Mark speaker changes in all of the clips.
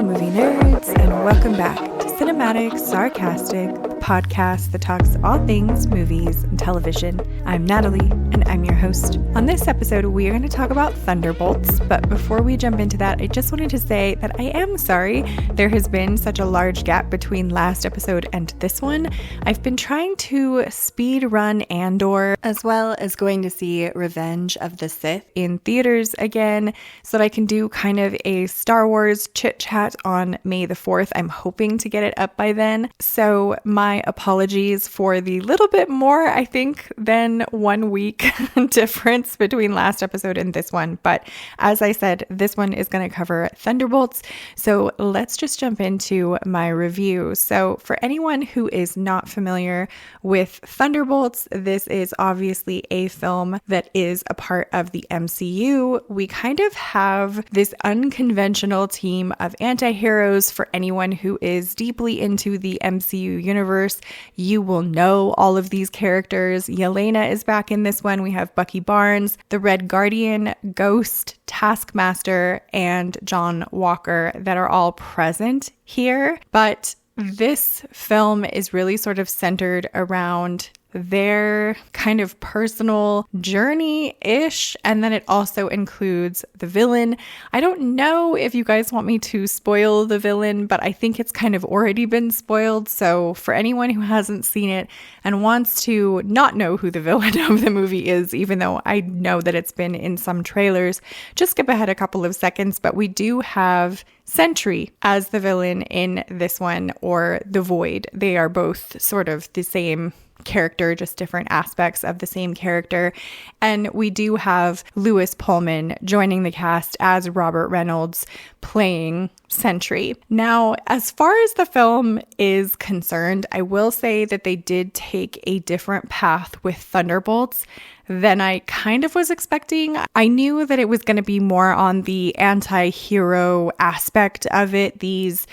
Speaker 1: movie nerds, and welcome back to Cinematic Sarcastic, the podcast that talks all things movies and television. I'm Natalie, and I'm your host. On this episode, we are going to talk about Thunderbolts, but before we jump into that, I just wanted to say that I am sorry there has been such a large gap between last episode and this one. I've been trying to speed run Andor, as well as going to see Revenge of the Sith in theaters again, so that I can do kind of a Star Wars chit-chat on May the 4th. I'm hoping to get it up by then. So my apologies for the little bit more, I think, than 1 week difference between last episode and this one. But as I said, this one is going to cover Thunderbolts. So let's just jump into my review. So for anyone who is not familiar with Thunderbolts, this is obviously a film that is a part of the MCU. We kind of have this unconventional team of anti-heroes. For anyone who is deeply into the MCU universe, you will know all of these characters. Yelena is back in this one. We have Bucky Barnes, the Red Guardian, Ghost, Taskmaster, and John Walker that are all present here. But this film is really sort of centered around their kind of personal journey-ish, and then it also includes the villain. I don't know if you guys want me to spoil the villain, but I think it's kind of already been spoiled, so for anyone who hasn't seen it and wants to not know who the villain of the movie is, even though I know that it's been in some trailers, just skip ahead a couple of seconds. But we do have Sentry as the villain in this one, or the Void. They are both sort of the same character, just different aspects of the same character. And we do have Lewis Pullman joining the cast as Robert Reynolds playing Sentry. Now, as far as the film is concerned, I will say that they did take a different path with Thunderbolts than I kind of was expecting. I knew that it was going to be more on the anti-hero aspect of it, these,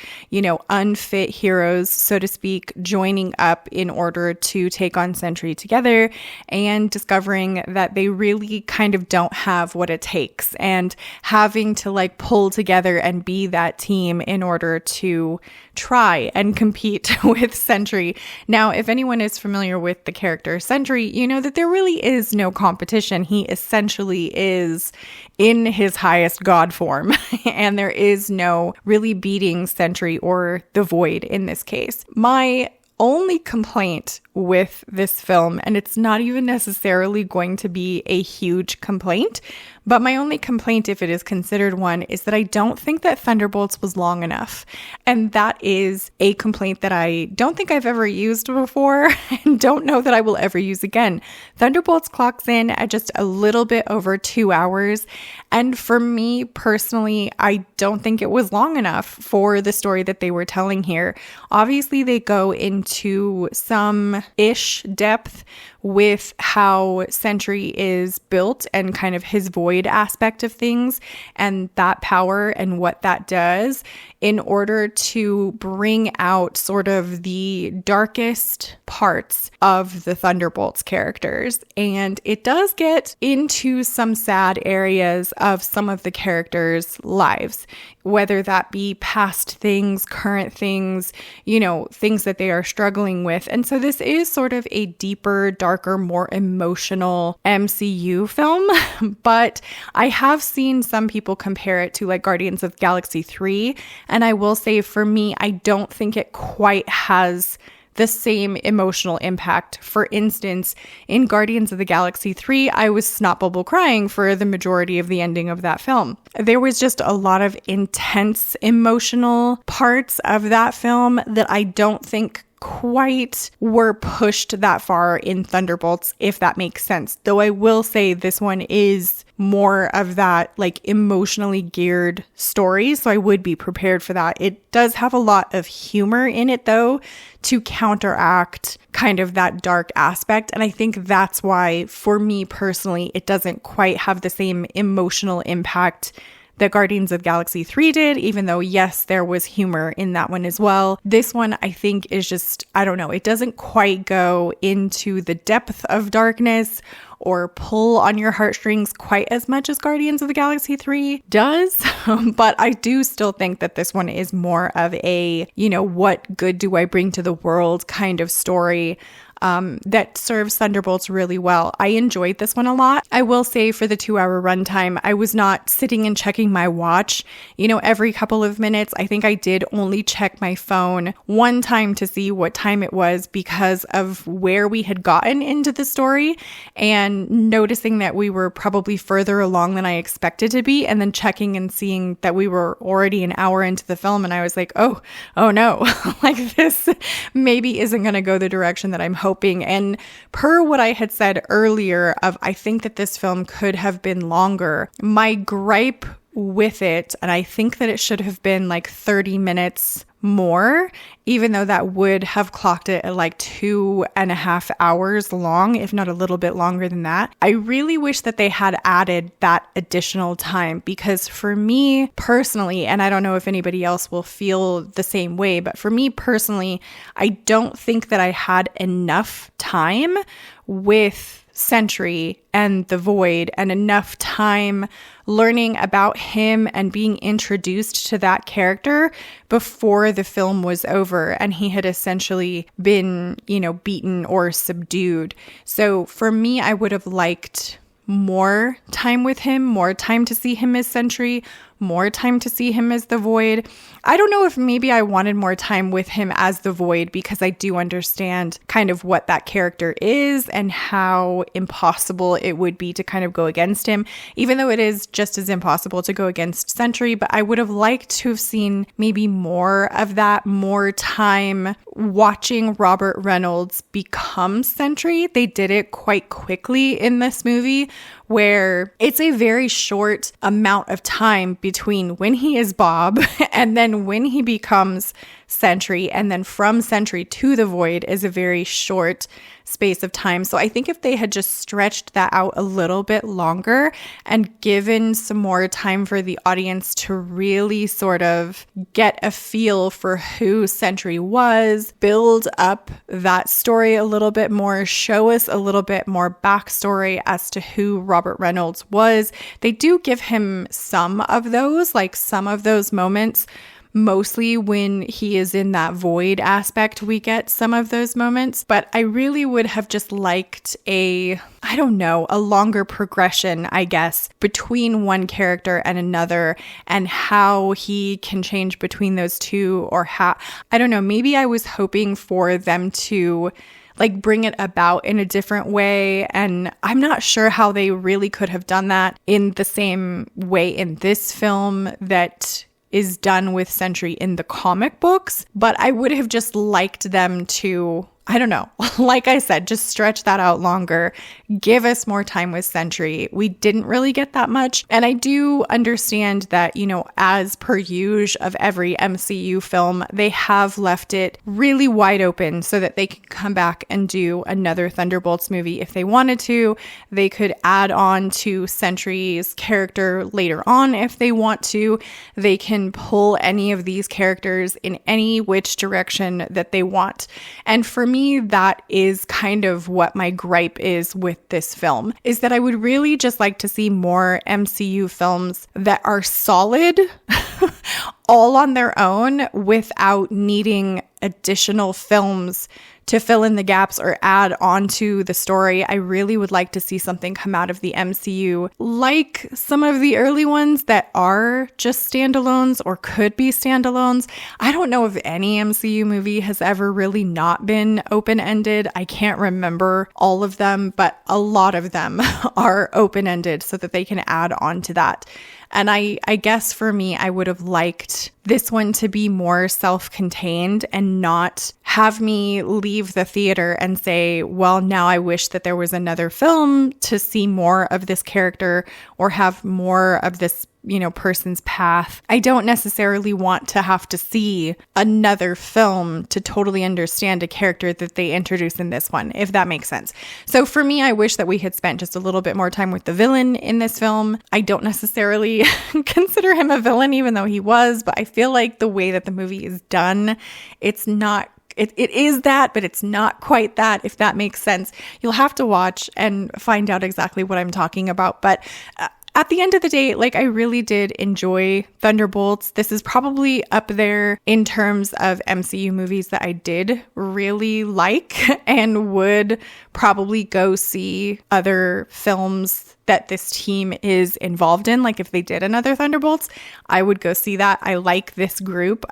Speaker 1: unfit heroes, so to speak, joining up in order to take on Sentry together and discovering that they really kind of don't have what it takes, and having to pull together and be that team in order to try and compete with Sentry. Now, if anyone is familiar with the character Sentry, you know that there really is no competition. He essentially is in his highest god form, and there is no really beating Sentry or the Void in this case. My only complaint with this film, and it's not even necessarily going to be a huge complaint, but my only complaint, if it is considered one, is that I don't think that Thunderbolts was long enough. And that is a complaint that I don't think I've ever used before and don't know that I will ever use again. Thunderbolts clocks in at just a little bit over 2 hours. And for me personally, I don't think it was long enough for the story that they were telling here. Obviously, they go into some-ish depth with how Sentry is built and kind of his void aspect of things and that power and what that does in order to bring out sort of the darkest parts of the Thunderbolts characters. And it does get into some sad areas of some of the characters' lives, whether that be past things, current things, things that they are struggling with. And so this is sort of a deeper, darker, more emotional MCU film, but I have seen some people compare it to Guardians of the Galaxy 3, and I will say for me, I don't think it quite has the same emotional impact. For instance, in Guardians of the Galaxy 3, I was snot bubble crying for the majority of the ending of that film. There was just a lot of intense emotional parts of that film that I don't think quite were pushed that far in Thunderbolts, if that makes sense. Though I will say this one is more of that emotionally geared story, so I would be prepared for that. It does have a lot of humor in it though, to counteract kind of that dark aspect. And I think that's why, for me personally, it doesn't quite have the same emotional impact that Guardians of the Galaxy 3 did, even though, yes, there was humor in that one as well. This one, I think, is just, I don't know, it doesn't quite go into the depth of darkness or pull on your heartstrings quite as much as Guardians of the Galaxy 3 does. But I do still think that this one is more of a, what good do I bring to the world kind of story. That serves Thunderbolts really well. I enjoyed this one a lot. I will say for the 2-hour runtime, I was not sitting and checking my watch, every couple of minutes. I think I did only check my phone one time to see what time it was because of where we had gotten into the story and noticing that we were probably further along than I expected to be, and then checking and seeing that we were already an hour into the film. And I was like, oh no, like this maybe isn't going to go the direction that I'm hoping. And per what I had said earlier of, I think that this film could have been longer. My gripe with it, and I think that it should have been like 30 minutes more, even though that would have clocked it at like 2.5 hours long, if not a little bit longer than that. I really wish that they had added that additional time, because for me personally, and I don't know if anybody else will feel the same way, but for me personally, I don't think that I had enough time with Sentry and the Void and enough time learning about him and being introduced to that character before the film was over and he had essentially been, beaten or subdued. So for me, I would have liked more time with him, more time to see him as Sentry, more time to see him as the Void. I don't know if maybe I wanted more time with him as the Void because I do understand kind of what that character is and how impossible it would be to kind of go against him, even though it is just as impossible to go against Sentry. But I would have liked to have seen maybe more of that, more time watching Robert Reynolds become Sentry. They did it quite quickly in this movie, where it's a very short amount of time between when he is Bob and then when he becomes Sentry, and then from Sentry to the Void is a very short space of time. So I think if they had just stretched that out a little bit longer and given some more time for the audience to really sort of get a feel for who Sentry was, build up that story a little bit more, show us a little bit more backstory as to who Robert Reynolds was. They do give him some of those moments. Mostly when he is in that Void aspect, we get some of those moments, but I really would have just liked a longer progression, I guess, between one character and another, and how he can change between those two, or maybe I was hoping for them to bring it about in a different way. And I'm not sure how they really could have done that in the same way in this film that is done with Sentry in the comic books, but I would have just liked them to, like I said, just stretch that out longer, give us more time with Sentry. We didn't really get that much. And I do understand that, as per usual of every MCU film, they have left it really wide open so that they can come back and do another Thunderbolts movie if they wanted to. They could add on to Sentry's character later on if they want to. They can pull any of these characters in any which direction that they want. And for me, that is kind of what my gripe is with this film, is that I would really just like to see more MCU films that are solid all on their own without needing additional films to fill in the gaps or add on to the story. I really would like to see something come out of the MCU like some of the early ones that are just standalones or could be standalones. I don't know if any MCU movie has ever really not been open-ended. I can't remember all of them, but a lot of them are open-ended so that they can add on to that. And I guess for me, I would have liked this one to be more self-contained and not have me leave the theater and say, well, now I wish that there was another film to see more of this character or have more of this, person's path. I don't necessarily want to have to see another film to totally understand a character that they introduce in this one, if that makes sense. So for me, I wish that we had spent just a little bit more time with the villain in this film. I don't necessarily consider him a villain, even though he was, but I feel like the way that the movie is done, it's not It is that, but it's not quite that, if that makes sense. You'll have to watch and find out exactly what I'm talking about. But at the end of the day, like, I really did enjoy Thunderbolts. This is probably up there in terms of MCU movies that I did really like and would probably go see other films that this team is involved in. Like, if they did another Thunderbolts, I would go see that. I like this group.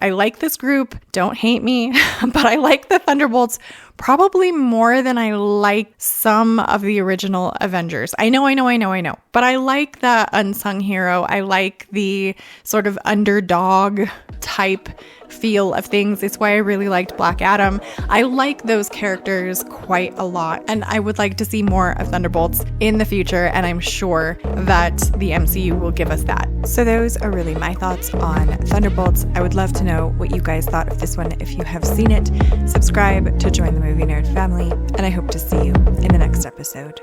Speaker 1: Don't hate me, but I like the Thunderbolts probably more than I like some of the original Avengers. I know. But I like the unsung hero. I like the sort of underdog type feel of things. It's why I really liked Black Adam. I like those characters quite a lot, and I would like to see more of Thunderbolts in the future, and I'm sure that the MCU will give us that. So those are really my thoughts on Thunderbolts. I would love to know what you guys thought of this one if you have seen it. Subscribe to join the Movie Nerd family, and I hope to see you in the next episode.